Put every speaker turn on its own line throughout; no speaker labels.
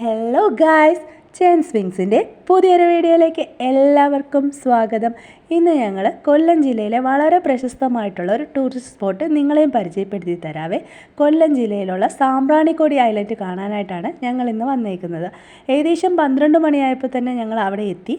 Hello guys, chain സ്വിങ്സിൻ്റെ പുതിയൊരു വീഡിയോയിലേക്ക് എല്ലാവർക്കും സ്വാഗതം. ഇന്ന് ഞങ്ങൾ കൊല്ലം ജില്ലയിലെ വളരെ പ്രശസ്തമായിട്ടുള്ള ഒരു ടൂറിസ്റ്റ് സ്പോട്ട് നിങ്ങളെയും പരിചയപ്പെടുത്തി തരാവേ. കൊല്ലം ജില്ലയിലുള്ള സാമ്പ്രാണിക്കൊടി ഐലൻഡ് കാണാനായിട്ടാണ് ഞങ്ങൾ ഇന്ന് വന്നേക്കുന്നത്. ഏകദേശം 12 മണിയായപ്പോൾ തന്നെ ഞങ്ങൾ അവിടെ എത്തി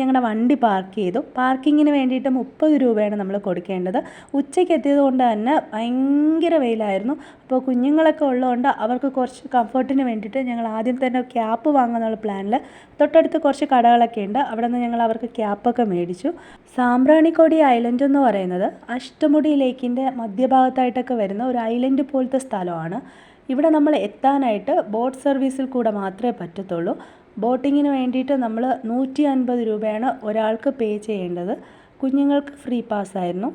ഞങ്ങളുടെ വണ്ടി പാർക്ക് ചെയ്തു. പാർക്കിങ്ങിന് വേണ്ടിയിട്ട് 30 രൂപയാണ് നമ്മൾ കൊടുക്കേണ്ടത്. ഉച്ചയ്ക്ക് എത്തിയത് കൊണ്ട് തന്നെ ഭയങ്കര വെയിലായിരുന്നു. അപ്പോൾ കുഞ്ഞുങ്ങളൊക്കെ ഉള്ളതുകൊണ്ട് അവർക്ക് കുറച്ച് കംഫർട്ടിന് വേണ്ടിയിട്ട് ഞങ്ങൾ ആദ്യം തന്നെ ക്യാപ്പ് വാങ്ങാനുള്ള പ്ലാനിൽ തൊട്ടടുത്ത് കുറച്ച് കടകളൊക്കെ ഉണ്ട്. അവിടെ നിന്ന് ഞങ്ങൾ അവർക്ക് ക്യാപ്പൊക്കെ മേടിച്ചു. സാമ്പ്രാണിക്കൊടി ഐലൻഡ് എന്ന് പറയുന്നത് അഷ്ടമുടി ലേക്കിൻ്റെ മധ്യഭാഗത്തായിട്ടൊക്കെ വരുന്ന ഒരു ഐലൻഡ് പോലത്തെ സ്ഥലമാണ്. ഇവിടെ നമ്മൾ എത്താനായിട്ട് ബോട്ട് സർവീസിൽ കൂടെ മാത്രമേ പറ്റത്തുള്ളൂ. ബോട്ടിങ്ങിന് വേണ്ടിയിട്ട് നമ്മൾ 150 രൂപയാണ് ഒരാൾക്ക് പേ ചെയ്യേണ്ടത്. കുഞ്ഞുങ്ങൾക്ക് ഫ്രീ പാസ്സായിരുന്നു.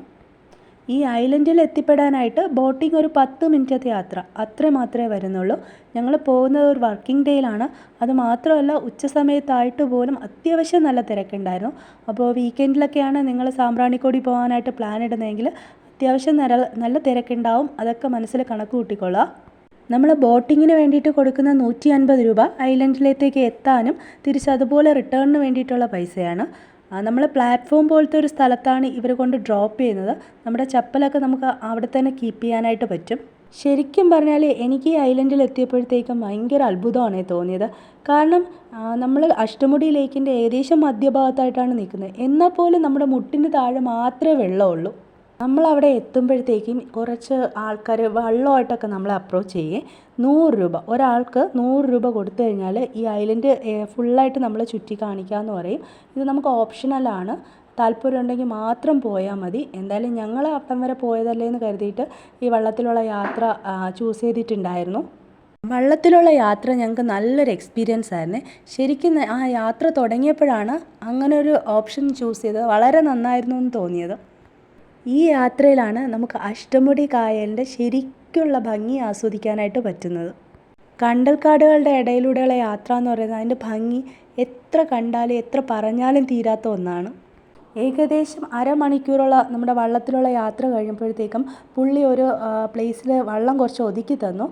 ഈ ഐലൻഡിൽ എത്തിപ്പെടാനായിട്ട് ബോട്ടിംഗ് ഒരു 10 മിനിറ്റത്തെ യാത്ര അത്ര മാത്രമേ വരുന്നുള്ളൂ. ഞങ്ങൾ പോകുന്നത് ഒരു വർക്കിംഗ് ഡേയിലാണ്. അത് മാത്രമല്ല ഉച്ച സമയത്തായിട്ട് പോലും അത്യാവശ്യം നല്ല തിരക്കുണ്ടായിരുന്നു. അപ്പോൾ വീക്കെൻഡിലൊക്കെയാണ് നിങ്ങൾ സാമ്പ്രാണിക്കൊടി പോകാനായിട്ട് പ്ലാൻ ഇടുന്നതെങ്കിൽ അത്യാവശ്യം നല്ല തിരക്കുണ്ടാവും. അതൊക്കെ മനസ്സിൽ കണക്ക് കൂട്ടിക്കൊള്ളുക. നമ്മൾ ബോട്ടിങ്ങിന് വേണ്ടിയിട്ട് കൊടുക്കുന്ന 150 രൂപ ഐലൻഡിലേക്ക് എത്താനും തിരിച്ചതുപോലെ റിട്ടേണിന് വേണ്ടിയിട്ടുള്ള പൈസയാണ്. നമ്മൾ പ്ലാറ്റ്ഫോം പോലത്തെ ഒരു സ്ഥലത്താണ് ഇവർ കൊണ്ട് ഡ്രോപ്പ് ചെയ്യുന്നത്. നമ്മുടെ ചപ്പലൊക്കെ നമുക്ക് അവിടെ തന്നെ കീപ്പ് ചെയ്യാനായിട്ട് പറ്റും. ശരിക്കും പറഞ്ഞാൽ എനിക്ക് ഈ ഐലൻഡിൽ എത്തിയപ്പോഴത്തേക്കും ഭയങ്കര അത്ഭുതമാണ് തോന്നിയത്. കാരണം നമ്മൾ അഷ്ടമുടി ലേക്കിൻ്റെ ഏകദേശം മധ്യഭാഗത്തായിട്ടാണ് നിൽക്കുന്നത്. എന്നാൽ പോലും നമ്മുടെ മുട്ടിന് താഴെ മാത്രമേ വെള്ളമുള്ളൂ. നമ്മളവിടെ എത്തുമ്പോഴത്തേക്കും കുറച്ച് ആൾക്കാർ വള്ളമായിട്ടൊക്കെ നമ്മളെ അപ്രോച്ച് ചെയ്യേ. 100 രൂപ ഒരാൾക്ക് 100 രൂപ കൊടുത്തു കഴിഞ്ഞാൽ ഈ ഐലൻഡ് ഫുള്ളായിട്ട് നമ്മൾ ചുറ്റി കാണിക്കാമെന്ന് പറയും. ഇത് നമുക്ക് ഓപ്ഷണലാണ്. താല്പര്യം ഉണ്ടെങ്കിൽ മാത്രം പോയാൽ മതി. എന്തായാലും ഞങ്ങൾ അപ്പം വരെ പോയതല്ലേ എന്ന് കരുതിയിട്ട് ഈ വള്ളത്തിലുള്ള യാത്ര ചൂസ് ചെയ്തിട്ടുണ്ടായിരുന്നു. വള്ളത്തിലുള്ള യാത്ര ഞങ്ങൾക്ക് നല്ലൊരു എക്സ്പീരിയൻസ് ആയിരുന്നു. ശരിക്കും ആ യാത്ര തുടങ്ങിയപ്പോഴാണ് അങ്ങനെ ഒരു ഓപ്ഷൻ ചൂസ് ചെയ്തത്. വളരെ നന്നായിരുന്നു എന്ന് തോന്നിയത്. ഈ യാത്രയിലാണ് നമുക്ക് അഷ്ടമുടി കായലിൻ്റെ ശരിക്കുള്ള ഭംഗി ആസ്വദിക്കാനായിട്ട് പറ്റുന്നത്. കണ്ടൽക്കാടുകളുടെ ഇടയിലൂടെയുള്ള യാത്ര എന്ന് പറയുന്നത് അതിൻ്റെ ഭംഗി എത്ര കണ്ടാലും എത്ര പറഞ്ഞാലും തീരാത്ത ഒന്നാണ്. ഏകദേശം അരമണിക്കൂറുള്ള നമ്മുടെ വള്ളത്തിലുള്ള യാത്ര കഴിഞ്ഞപ്പോഴത്തേക്കും പുള്ളി ഒരു പ്ലേസിൽ വള്ളം കുറച്ച് ഒതുക്കി തന്നു.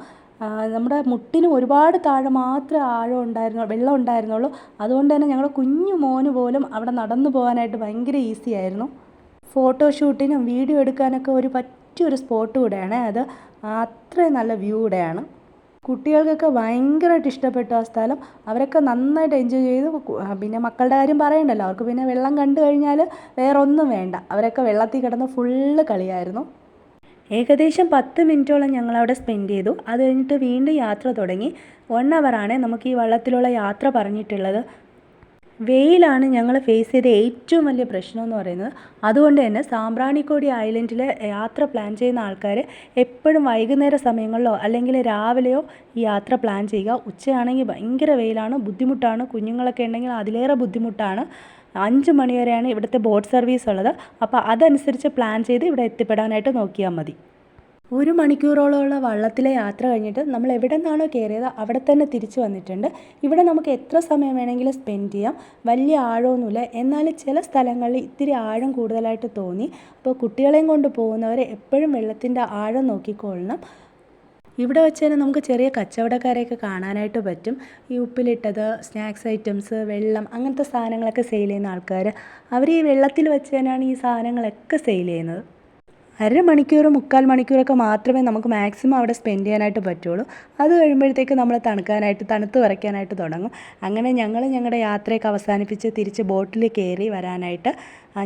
നമ്മുടെ മുട്ടിന് ഒരുപാട് താഴെ മാത്രമേ വെള്ളം ഉണ്ടായിരുന്നുള്ളൂ. അതുകൊണ്ട് തന്നെ ഞങ്ങളുടെ കുഞ്ഞു മോന് പോലും അവിടെ നടന്നു പോകാനായിട്ട് ഭയങ്കര ഈസി ആയിരുന്നു. ഫോട്ടോഷൂട്ടിനും വീഡിയോ എടുക്കാനൊക്കെ പറ്റിയൊരു സ്പോട്ട് കൂടെയാണ് അത്. അത്രയും നല്ല വ്യൂ കൂടെയാണ്. കുട്ടികൾക്കൊക്കെ ഭയങ്കരമായിട്ട് ഇഷ്ടപ്പെട്ടു ആ സ്ഥലം. അവരൊക്കെ നന്നായിട്ട് എൻജോയ് ചെയ്തു. പിന്നെ മക്കളുടെ കാര്യം പറയണ്ടല്ലോ, അവർക്ക് പിന്നെ വെള്ളം കണ്ടു കഴിഞ്ഞാൽ വേറെ ഒന്നും വേണ്ട. അവരൊക്കെ വെള്ളത്തിൽ കിടന്ന് ഫുള്ള് കളിയായിരുന്നു. ഏകദേശം 10 മിനിറ്റോളം ഞങ്ങളവിടെ സ്പെൻഡ് ചെയ്തു. അത് കഴിഞ്ഞിട്ട് വീണ്ടും യാത്ര തുടങ്ങി. 1 ഹവറാണ് നമുക്ക് ഈ വള്ളത്തിലുള്ള യാത്ര പറഞ്ഞിട്ടുള്ളത്. വെയിലാണ് ഞങ്ങൾ ഫേസ് ചെയ്ത ഏറ്റവും വലിയ പ്രശ്നം എന്ന് പറയുന്നത്. അതുകൊണ്ട് തന്നെ സാമ്പ്രാണിക്കൊടി ഐലൻഡിൽ യാത്ര പ്ലാൻ ചെയ്യുന്ന ആൾക്കാർ എപ്പോഴും വൈകുന്നേര സമയങ്ങളിലോ അല്ലെങ്കിൽ രാവിലെയോ ഈ യാത്ര പ്ലാൻ ചെയ്യുക. ഉച്ചയാണെങ്കിൽ ഭയങ്കര വെയിലാണ്, ബുദ്ധിമുട്ടാണ്. കുഞ്ഞുങ്ങളൊക്കെ ഉണ്ടെങ്കിൽ അതിലേറെ ബുദ്ധിമുട്ടാണ്. 5 മണി വരെയാണ് ഇവിടുത്തെ ബോട്ട് സർവീസ് ഉള്ളത്. അപ്പോൾ അതനുസരിച്ച് പ്ലാൻ ചെയ്ത് ഇവിടെ എത്തിപ്പെടാനായിട്ട് നോക്കിയാൽ മതി. 1 മണിക്കൂറോളമുള്ള വള്ളത്തിലെ യാത്ര കഴിഞ്ഞിട്ട് നമ്മൾ എവിടെ നിന്നാണോ കയറിയത് അവിടെ തന്നെ തിരിച്ചു വന്നിട്ടുണ്ട്. ഇവിടെ നമുക്ക് എത്ര സമയം വേണമെങ്കിലും സ്പെൻഡ് ചെയ്യാം. വലിയ ആഴമൊന്നുമില്ല, എന്നാലും ചില സ്ഥലങ്ങളിൽ ഇത്തിരി ആഴം കൂടുതലായിട്ട് തോന്നി. അപ്പോൾ കുട്ടികളെയും കൊണ്ട് പോകുന്നവർ എപ്പോഴും വെള്ളത്തിൻ്റെ ആഴം നോക്കിക്കൊള്ളണം. ഇവിടെ വെച്ച് തന്നെ നമുക്ക് ചെറിയ കച്ചവടക്കാരെയൊക്കെ കാണാനായിട്ട് പറ്റും. ഈ ഉപ്പിലിട്ടത്, സ്നാക്സ് ഐറ്റംസ്, വെള്ളം, അങ്ങനത്തെ സാധനങ്ങളൊക്കെ സെയിൽ ചെയ്യുന്ന ആൾക്കാർ. അവർ ഈ വെള്ളത്തിൽ വെച്ച് തന്നെയാണ് ഈ സാധനങ്ങളൊക്കെ സെയിൽ ചെയ്യുന്നത്. 1/2 മണിക്കൂർ 3/4 മണിക്കൂറൊക്കെ മാത്രമേ നമുക്ക് മാക്സിമം അവിടെ സ്പെൻഡ് ചെയ്യാനായിട്ട് പറ്റുള്ളൂ. അത് കഴിയുമ്പോഴത്തേക്ക് നമ്മൾ തണുത്ത് വിറയ്ക്കാനായിട്ട് തുടങ്ങും. അങ്ങനെ ഞങ്ങൾ ഞങ്ങളുടെ യാത്രയൊക്കെ അവസാനിപ്പിച്ച് തിരിച്ച് ബോട്ടിൽ കയറി വരാനായിട്ട്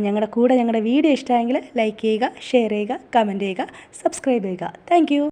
ഞങ്ങളുടെ വീഡിയോ ഇഷ്ടമായെങ്കിൽ ലൈക്ക് ചെയ്യുക, ഷെയർ ചെയ്യുക, കമൻറ്റ് ചെയ്യുക, സബ്സ്ക്രൈബ് ചെയ്യുക. താങ്ക്